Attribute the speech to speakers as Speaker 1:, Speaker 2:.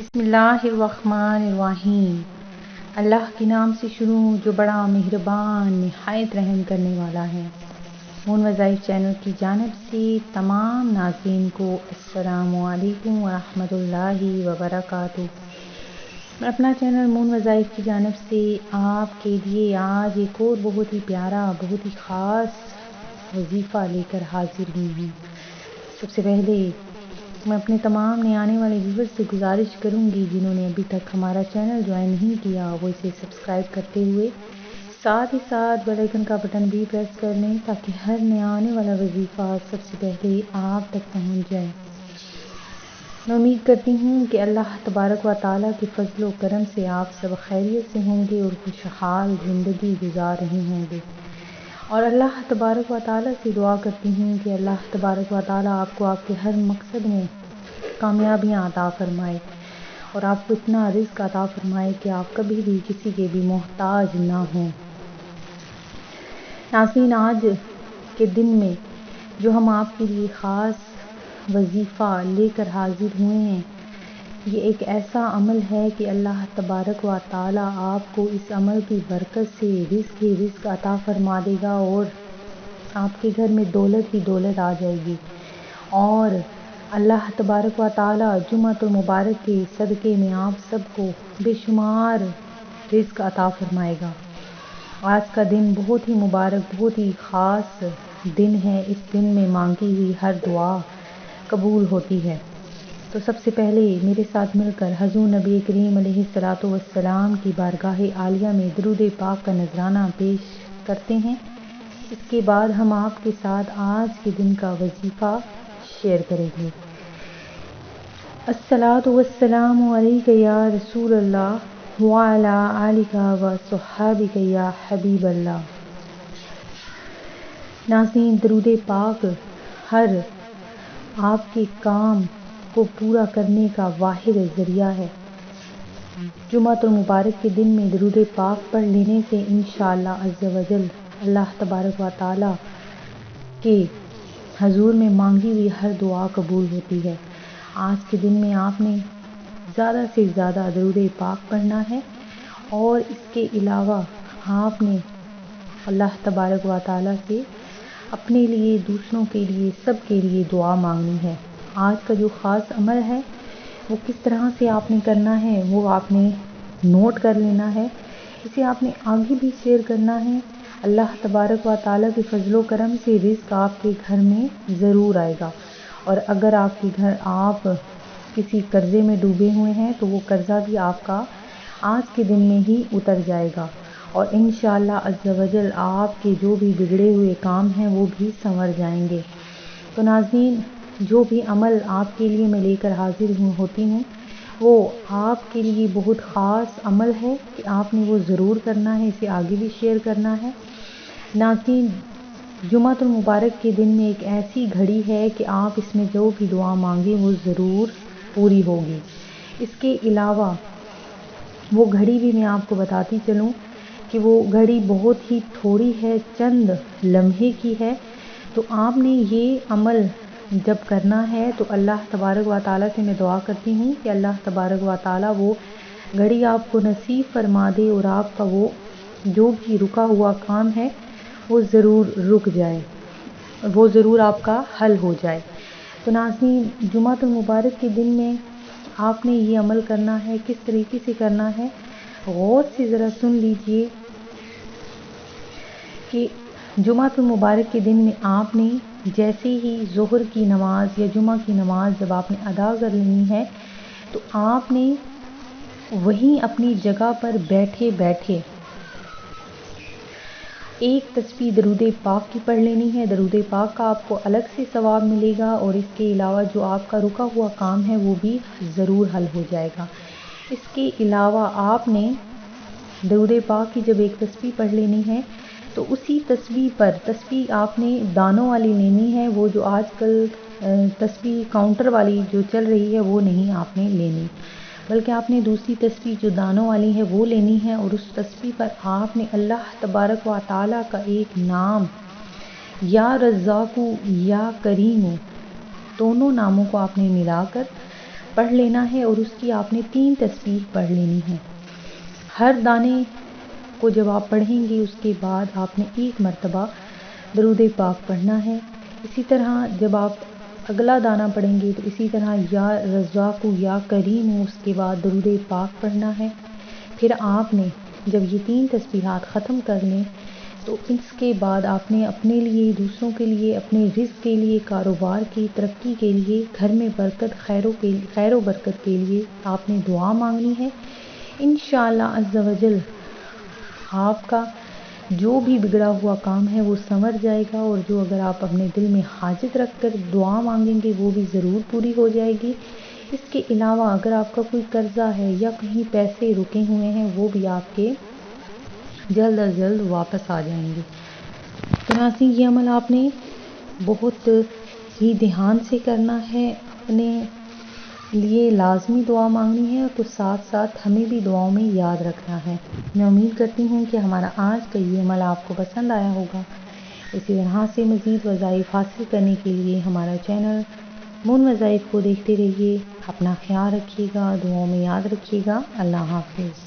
Speaker 1: बिस्मिल्लाहिर्रहमानिर्रहीम। अल्लाह के नाम से शुरू जो बड़ा मेहरबान निहायत रहम करने वाला है। मून वज़ाइफ चैनल की जानिब से तमाम नाज़रीन को अस्सलामु अलैकुम व रहमतुल्लाहि व बरकातुहू। मैं अपना चैनल मून वज़ाइफ की जानिब से आपके लिए आज एक और बहुत ही प्यारा, बहुत ही ख़ास वजीफ़ा लेकर हाजिर हुई हूँ। सबसे पहले मैं अपने तमाम नए आने वाले व्यूअर्स से गुजारिश करूंगी जिन्होंने अभी तक हमारा चैनल ज्वाइन नहीं किया वो इसे सब्सक्राइब करते हुए साथ ही साथ बेल आइकन का बटन भी प्रेस कर लें ताकि हर नया आने वाला वजीफ़ा सबसे पहले आप तक पहुंच जाए। मैं उम्मीद करती हूँ कि अल्लाह तबारक व तआला के फजल व करम से आप सब खैरियत से होंगे और खुशहाल ज़िंदगी गुजार रहे होंगे। और अल्लाह तबारक व तआला से दुआ करती हूँ कि अल्लाह तबारक व तआला आपको आपके हर मकसद में कामयाबियाँ अता फरमाए और आपको इतना रिज़्क़ अता फरमाए कि आप कभी भी किसी के भी मोहताज ना हों। नाज़रीन, आज के दिन में जो हम आपके लिए ख़ास वजीफ़ा लेकर हाजिर हुए हैं, ये एक ऐसा अमल है कि अल्लाह तबारक व तआला आपको इस अमल की बरकत से रिज़्क़ अता फरमा देगा और आपके घर में दौलत ही दौलत आ जाएगी। और अल्लाह तबारक व तआला जुम्मतुल मुबारक के सदक़े में आप सबको बेशुमार रिज़्क़ अता फरमाएगा। आज का दिन बहुत ही मुबारक, बहुत ही ख़ास दिन है। इस दिन में मांगी हुई हर दुआ कबूल होती है। तो सबसे पहले मेरे साथ मिलकर हज़ूर नबी करीम अलैहिस्सलातु वस्सलाम की बारगाह आलिया में दुरूद पाक का नजराना पेश करते हैं। इसके बाद हम आपके साथ आज के दिन का वजीफ़ा शेयर करेंगे। अस्सलातु वस्सलामु अलैका या रसूल अल्लाह व अला आलिका व सुहाबिका या हबीब अल्लाह। नाज़रीन, दुरूद पाक हर आपके काम को पूरा करने का वाहिद ज़रिया है। जुम्मतुल मुबारक के दिन में दुरूद पाक पढ़ लेने से इंशाअल्लाह अज़्ज़ा व जल अल्लाह तबारक व तआला के हजूर में मांगी हुई हर दुआ कबूल होती है। आज के दिन में आपने ज़्यादा से ज़्यादा दुरूद पाक पढ़ना है और इसके अलावा आपने अल्लाह तबारक व तआला से अपने लिए, दूसरों के लिए, सब के लिए दुआ मांगनी है। आज का जो ख़ास अमल है वो किस तरह से आपने करना है वो आपने नोट कर लेना है। इसे आपने आगे भी शेयर करना है। अल्लाह तबारक व तआला के फजलो करम से रिज़्क़ आपके घर में ज़रूर आएगा। और अगर आपके घर आप किसी कर्ज़े में डूबे हुए हैं तो वो कर्ज़ा भी आपका आज के दिन में ही उतर जाएगा और इंशाअल्लाह अज़्ज़ा व जल आपके जो भी बिगड़े हुए काम हैं वो भी संवर जाएंगे। तो नाज़रीन, जो भी अमल आपके लिए मैं लेकर हाजिर होती हूँ वो आपके लिए बहुत ख़ास अमल है कि आपने वो ज़रूर करना है, इसे आगे भी शेयर करना है। नाज़रीन, जुम्मतुल मुबारक के दिन में एक ऐसी घड़ी है कि आप इसमें जो भी दुआ मांगे वो ज़रूर पूरी होगी। इसके अलावा वो घड़ी भी मैं आपको बताती चलूँ कि वो घड़ी बहुत ही थोड़ी है, चंद लम्हे की है। तो आपने ये अमल जब करना है तो अल्लाह तबारक व तआला से मैं दुआ करती हूँ कि अल्लाह तबारक व तआला वो घड़ी आपको नसीब फरमा दे और आपका वो जो भी रुका हुआ काम है वो ज़रूर रुक जाए, वो ज़रूर आपका हल हो जाए। तो नाज़रीन, जुम्मतुल मुबारक के दिन में आपने ये अमल करना है। किस तरीके से करना है गौर से ज़रा सुन लीजिए कि जुम्मतुल मुबारक के दिन में आपने जैसे ही ज़ोहर की नमाज़ या जुम्मा की नमाज़ जब आपने अदा कर लेनी है तो आपने वहीं अपनी जगह पर बैठे बैठे एक तस्बीह दरूद पाक की पढ़ लेनी है। दरूद पाक का आपको अलग से सवाब मिलेगा और इसके अलावा जो आपका रुका हुआ काम है वो भी ज़रूर हल हो जाएगा। इसके अलावा आपने दरूद पाक की जब एक तस्बीह पढ़ लेनी है तो उसी तस्बीह पर तस्बीह आपने दानों वाली लेनी है। वो जो आजकल तस्बीह काउंटर वाली जो चल रही है वो नहीं आपने लेनी, बल्कि आपने दूसरी तस्बीह जो दानों वाली है वो लेनी है। और उस तस्बीह पर आपने अल्लाह तबारक व तआला का एक नाम या रज़्ज़ाक़ु या करीमु दोनों नामों को आपने मिलाकर پڑھ لینا ہے اور اس کی آپ نے 3 تسبیح پڑھ لینی ہے۔ ہر دانے کو جب آپ پڑھیں گے اس کے بعد آپ نے 1 مرتبہ درود پاک پڑھنا ہے۔ اسی طرح جب آپ اگلا دانہ پڑھیں گے تو اسی طرح یا رزاق یا کریم اس کے بعد درود پاک پڑھنا ہے۔ پھر آپ نے جب یہ 3 تسبیحات ختم کر لیں تو اس کے بعد آپ نے اپنے لیے، دوسروں کے لیے، اپنے رزق کے لیے، کاروبار کی ترقی کے لیے، گھر میں برکت، خیر و برکت کے لیے آپ نے دعا مانگنی ہے۔ انشاءاللہ عز و جل آپ کا جو بھی بگڑا ہوا کام ہے وہ سنور جائے گا، اور جو اگر آپ اپنے دل میں حاجت رکھ کر دعا مانگیں گے وہ بھی ضرور پوری ہو جائے گی۔ اس کے علاوہ اگر آپ کا کوئی قرضہ ہے یا کہیں پیسے رکے ہوئے ہیں وہ بھی آپ کے جلد از جلد واپس آ جائیں گے۔ تو ناظرین یہ عمل آپ نے بہت ہی دھیان سے کرنا ہے، اپنے لیے لازمی دعا مانگنی ہے، تو ساتھ ساتھ ہمیں بھی دعاؤں میں یاد رکھنا ہے۔ میں امید کرتی ہوں کہ ہمارا آج کا یہ عمل آپ کو پسند آیا ہوگا۔ اسی طرح سے مزید وظائف حاصل کرنے کے لیے ہمارا چینل مون وظائف کو دیکھتے رہیے۔ اپنا خیال رکھیے گا، دعاؤں میں یاد رکھیے گا۔ اللہ حافظ۔